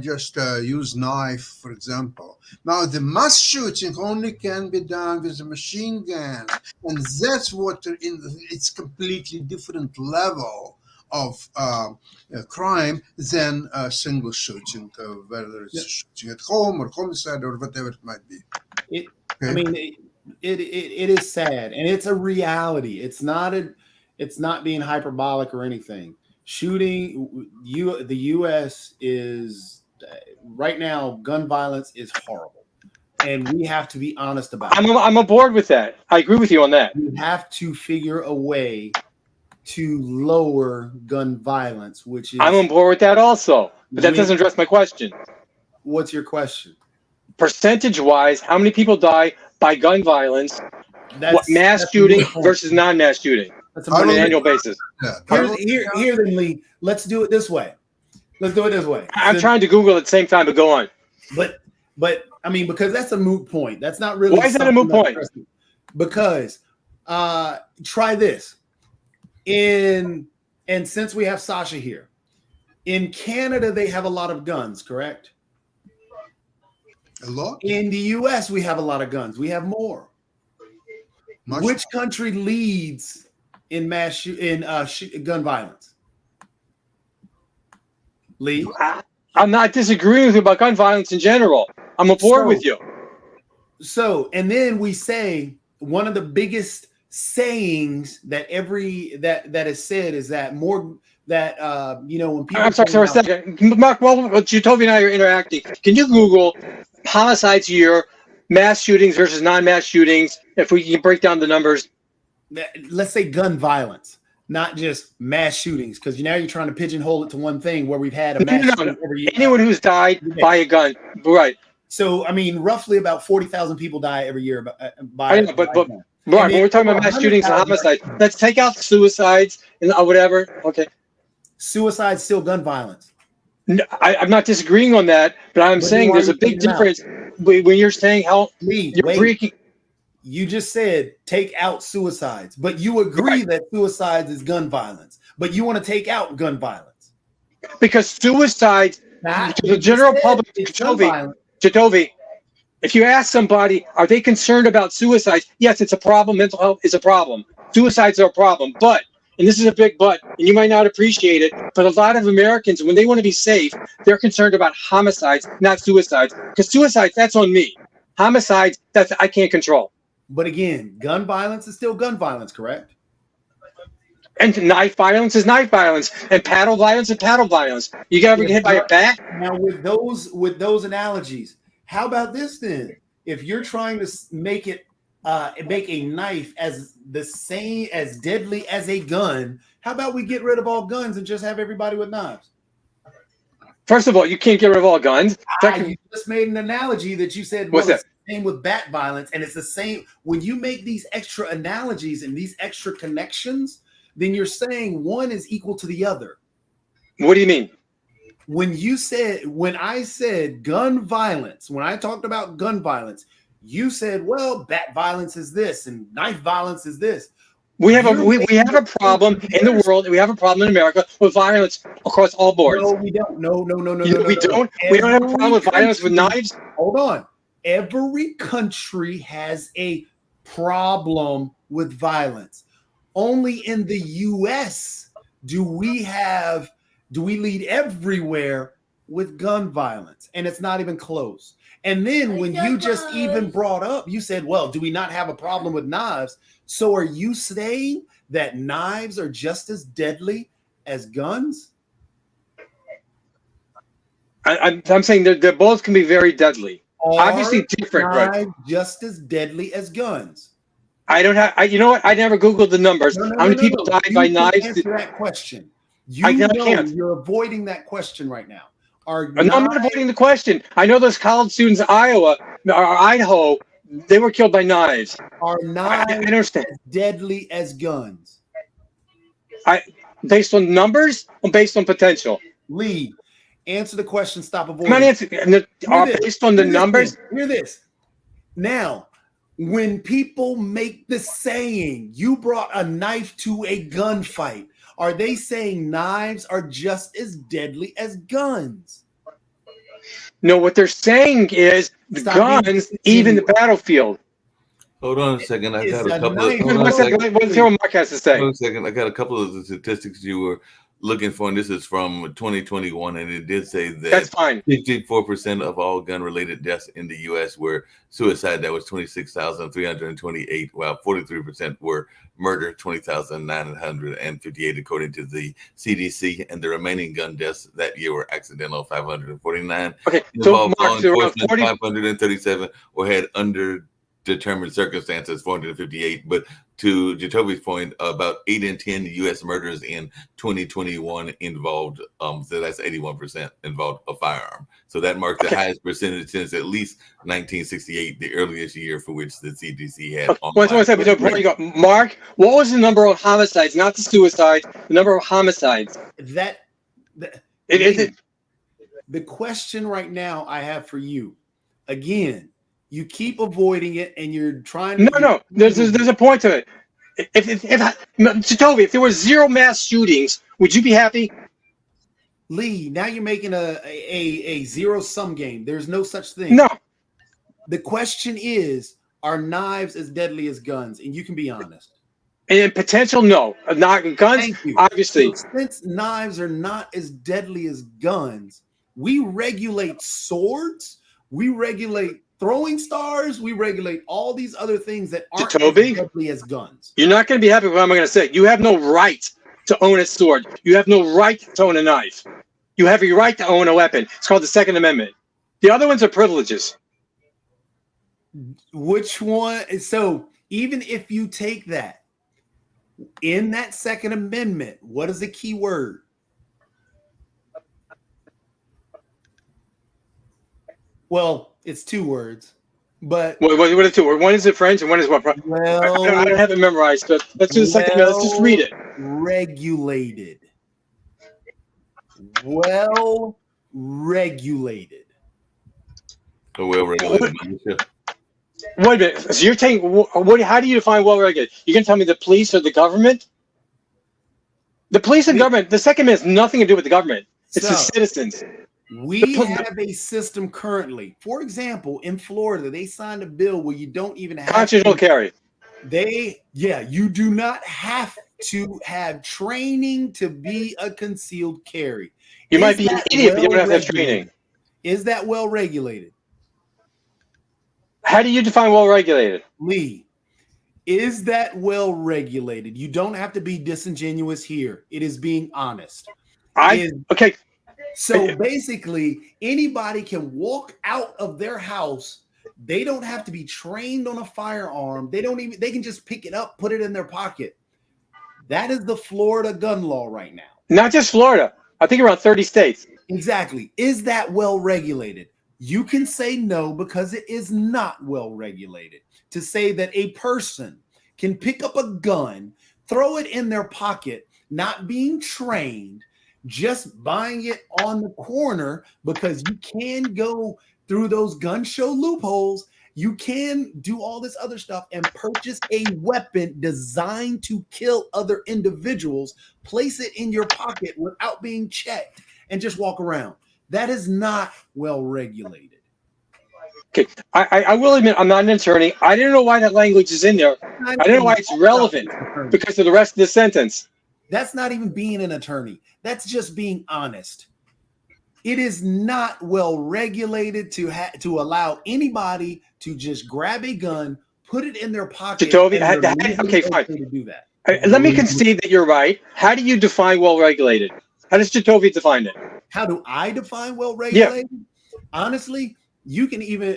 just use knife, for example. Now the mass shooting only can be done with a machine gun, and that's what it's completely different level of crime than a single shooting, whether it's shooting at home or homicide or whatever it might be. I mean, it is sad, and it's a reality. It's not being hyperbolic or anything. Shooting, the U.S. is right now. Gun violence is horrible, and we have to be honest about it. I'm aboard with that. I agree with you on that. We have to figure a way to lower gun violence, which is I'm on board with that also, but that doesn't address my question. What's your question? Percentage-wise, how many people die by gun violence? What mass shooting versus non-mass shooting on an annual basis? Here then, Lee. Let's do it this way. I'm trying to Google at the same time, but go on. But I mean, because that's a moot point. That's not really. Why is that a moot point? Because try this. And since we have Sasha here, in Canada they have a lot of guns, correct? A lot. In the U.S. we have a lot of guns. We have more. Which country leads in gun violence? Lee? I'm not disagreeing with you about gun violence in general. I'm aboard with you. So, and then we say one of the biggest sayings that that is said is that more that when people. I'm sorry for a second, Mark. Well, Jacoby and I are interacting. Can you Google homicides year, mass shootings versus non-mass shootings? If we can break down the numbers. Let's say gun violence, not just mass shootings, because now you're trying to pigeonhole it to one thing where we've had a mass shooting every year. Anyone who's died by a gun, right? So I mean, roughly about 40,000 people die every year by. I know, but right, when we're talking about mass shootings and homicides, let's take out suicides and whatever. Okay. Suicide's still gun violence. No, I'm not disagreeing on that, but I'm saying there's a big difference when you're saying how you're breaking. You just said take out suicides, but you agree that suicides is gun violence, but you want to take out gun violence. Because suicides, the general public, Jacoby, if you ask somebody, are they concerned about suicides? Yes, it's a problem. Mental health is a problem. Suicides are a problem. But, and this is a big but, and you might not appreciate it, but a lot of Americans, when they want to be safe, they're concerned about homicides, not suicides. Because suicides, that's on me. Homicides, that's I can't control. But again, gun violence is still gun violence, correct? And knife violence is knife violence, and paddle violence is paddle violence. You got to get hit by a bat? Now, with those analogies, how about this then? If you're trying to make a knife as the same as deadly as a gun, how about we get rid of all guns and just have everybody with knives? First of all, you can't get rid of all guns. You just made an analogy that you said. What's that? Same with bat violence, and it's the same when you make these extra analogies and these extra connections. Then you're saying one is equal to the other. What do you mean? When I said gun violence, when I talked about gun violence, you said, well, bat violence is this and knife violence is this. We have a problem in the world. We have a problem in America with violence across all boards. No, we don't. No. We don't. We don't have a problem with violence with knives. Hold on. Every country has a problem with violence. Only in the U.S. do we lead everywhere with gun violence, and it's not even close. And then when you just even brought up, you said, well, do we not have a problem with knives? So are you saying that knives are just as deadly as guns? I'm saying they both can be very deadly. Obviously different, knives right? Just as deadly as guns. I don't have. You know what? I never Googled the numbers. How many people died by knives? Answer that question. I can't. You're avoiding that question right now. No, I'm not avoiding the question. I know those college students in Iowa or Idaho, they were killed by knives. Are knives I understand. as deadly as guns? Based on numbers or based on potential? Lee, answer the question. Stop avoiding. I'm not answering. Based on the numbers? Hear this. Now, when people make the saying, you brought a knife to a gunfight, are they saying knives are just as deadly as guns? No, what they're saying is the guns, even the battlefield. Hold on a second. I got a couple of. Let's hear what Mark has to say. Hold on a second. I got a couple of the statistics you were looking for, and this is from 2021, and it did say that that's fine. 54% of all gun-related deaths in the U.S. were suicide. That was 26,328, while 43% were murder, 20,958, according to the CDC, and the remaining gun deaths that year were accidental, 549. Okay, so Mark, 537, or had underdetermined circumstances, 458. But to Jacoby's point, about 8 in 10 U.S. murders in 2021 involved, so that's 81% involved a firearm. So that marked the highest percentage since at least 1968, the earliest year for which the CDC had. One second, before you go, Mark, what was the number of homicides, not the suicides, the number of homicides? The question right now I have for you, again, you keep avoiding it, and you're trying to. No. There's a point to it. Jacoby, if there were 0 mass shootings, would you be happy? Lee, now you're making a zero-sum game. There's no such thing. No. The question is, are knives as deadly as guns? And you can be honest. And potential, no. Not guns, obviously. So since knives are not as deadly as guns, we regulate swords. We regulate throwing stars, we regulate all these other things that aren't as deadly as guns. You're not going to be happy with what I'm going to say. You have no right to own a sword. You have no right to own a knife. You have a right to own a weapon. It's called the Second Amendment. The other ones are privileges. Which one? So even if you take that, in that Second Amendment, what is the key word? Well, it's 2 words, but what are 2 words? One is in French and one is what? Well, I don't have it memorized, but let's do the second. Let's just read it. Regulated. Well regulated. Well regulated. Wait a minute. So you're saying how do you define well regulated? You're going to tell me the police or the government? The police and government. The Second Amendment has nothing to do with the government. It's the citizens. We have a system currently. For example, in Florida, they signed a bill where you don't even have constitutional carry. You do not have to have training to be a concealed carry. You might be an idiot, but you don't have to have training. Is that well regulated? How do you define well regulated? Lee, is that well regulated? You don't have to be disingenuous here. It is being honest. Okay. So basically, anybody can walk out of their house. They don't have to be trained on a firearm. They can just pick it up, put it in their pocket. That is the Florida gun law right now. Not just Florida. I think around 30 states. Exactly. Is that well regulated? You can say no because it is not well regulated. To say that a person can pick up a gun, throw it in their pocket, not being trained, just buying it on the corner because you can go through those gun show loopholes You can do all this other stuff and purchase a weapon designed to kill other individuals, place it in your pocket without being checked, and just walk around. That is not well regulated. Okay, I will admit I'm not an attorney. I didn't know why that language is in there. I don't know why it's relevant because of the rest of the sentence. That's not even being an attorney. That's just being honest. It is not well regulated to allow anybody to just grab a gun, put it in their pocket. Jacoby, okay, fine. To do that. Let me concede that you're right. How do you define well regulated? How does Jacoby define it? How do I define well regulated? Yeah. Honestly, you can even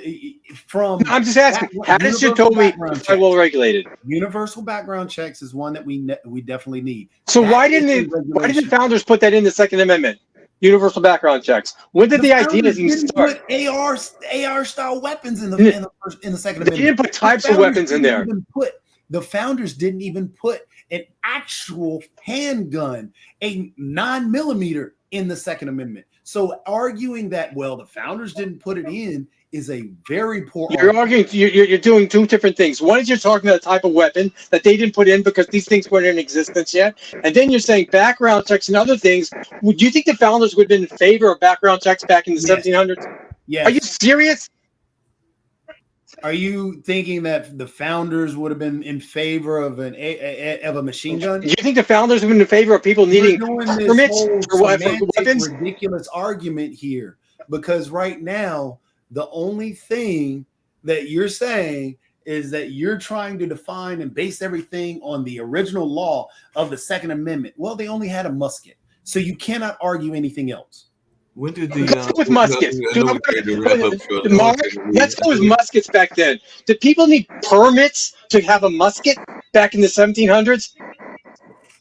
from. I'm just asking. How does Jacoby define well regulated? Universal background checks is one that we definitely need. So why didn't the founders put that in the Second Amendment? Universal background checks. When did the ideas even start? Put AR style weapons in the Second Amendment. They didn't put types of weapons in there. The founders didn't even put an actual handgun, a 9mm, in the Second Amendment. So arguing that, well, the founders didn't put it in is a very poor argument. You're doing two different things. One is you're talking about a type of weapon that they didn't put in because these things weren't in existence yet. And then you're saying background checks and other things. Would you think the founders would have been in favor of background checks back in the 1700s? Yes. Are you serious? Are you thinking that the founders would have been in favor of a machine gun? Do you think the founders would have been in favor of people needing permits for weapons? Ridiculous argument here, because right now the only thing that you're saying is that you're trying to define and base everything on the original law of the Second Amendment. Well, they only had a musket, so you cannot argue anything else. When did with muskets? Let's go with muskets back then. Did people need permits to have a musket back in the 1700s?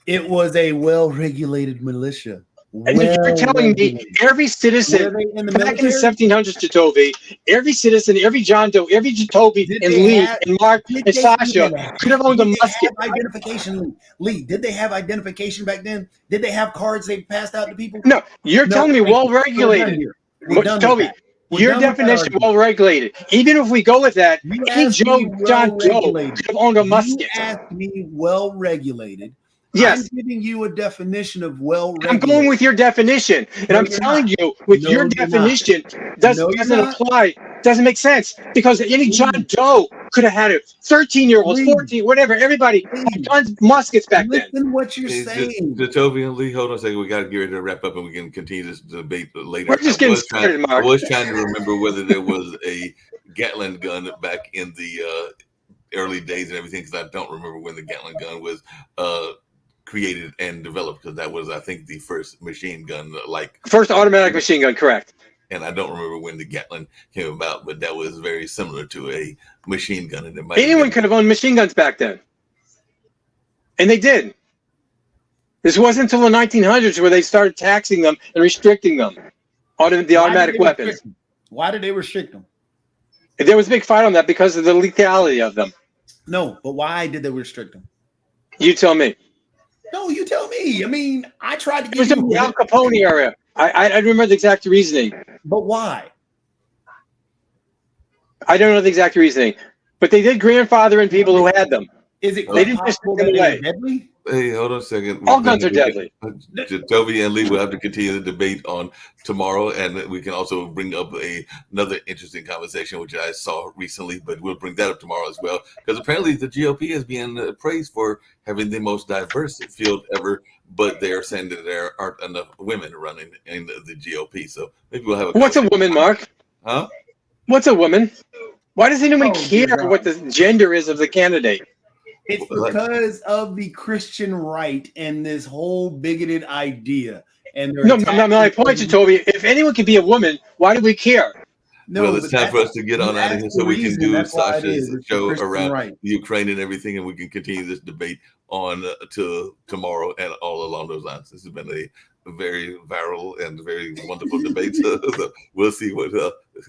It was a well-regulated militia. And you're telling me every citizen back in the 1700s, Jacoby, every citizen, every John Doe, every Jacoby and Lee and Mark and Sasha could have owned a musket. Identification, Lee. Did they have identification back then? Did they have cards they passed out to people? No, you're telling me well-regulated. Jacoby, your definition well-regulated. Even if we go with that, any John Doe could have owned a musket. You asked me well-regulated. Yes. I'm giving you a definition of well-regulated. I'm going with your definition. And I'm telling you, with your definition, doesn't apply. Doesn't make sense. Because any John Doe could have had it. 13-year-olds, 14, whatever. Everybody had guns, muskets back then. Listen what you're saying. Jacoby and Lee, hold on a second. We got to get ready to wrap up and we can continue this debate later. We're just getting started, Mark. I was trying to remember whether there was a Gatling gun back in the early days and everything, because I don't remember when the Gatling gun was created and developed, because that was, I think, the first machine gun, first automatic machine gun, correct. And I don't remember when the Gatling came about, but that was very similar to a machine gun. And anyone could have owned machine guns back then, and they did. This wasn't until the 1900s where they started taxing them and restricting them, the automatic weapons. Why did they restrict them? There was a big fight on that because of the lethality of them. No, but why did they restrict them? You tell me. No, you tell me. I mean, I tried to get it was the Al Capone area. I remember the exact reasoning. But why? I don't know the exact reasoning. But they did grandfather in people who had them. Is it they didn't just take them away? Deadly? Hey, hold on a second. All guns are deadly. Jacoby and Lee will have to continue the debate on tomorrow, and we can also bring up another interesting conversation, which I saw recently, but we'll bring that up tomorrow as well, because apparently the GOP is being praised for having the most diverse field ever, but they are saying that there aren't enough women running in the GOP. So maybe we'll have What's a woman, Mark? Huh? What's a woman? Why does anyone care what the gender is of the candidate? It's because of the Christian right and this whole bigoted idea. And my point, Jacoby, if anyone could be a woman, why do we care? No, well, it's time for us to get on out of here so we can do Sasha's show around Ukraine and everything, and we can continue this debate on to tomorrow and all along those lines. This has been a very viral and very wonderful debate. So we'll see what.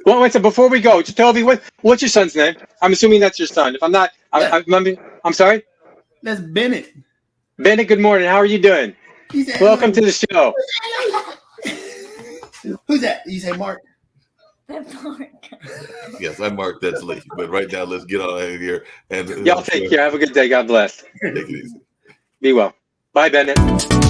Well, wait. So before we go, Jacoby, what's your son's name? I'm assuming that's your son. If I'm not, I'm sorry. That's Bennett. Bennett, good morning. How are you doing? Welcome to the show. Who's that? You say Mark? Yes, I marked that's late. But right now, let's get on out of here. And Y'all take care. Have a good day. God bless. Take it easy. Be well. Bye, Bennett.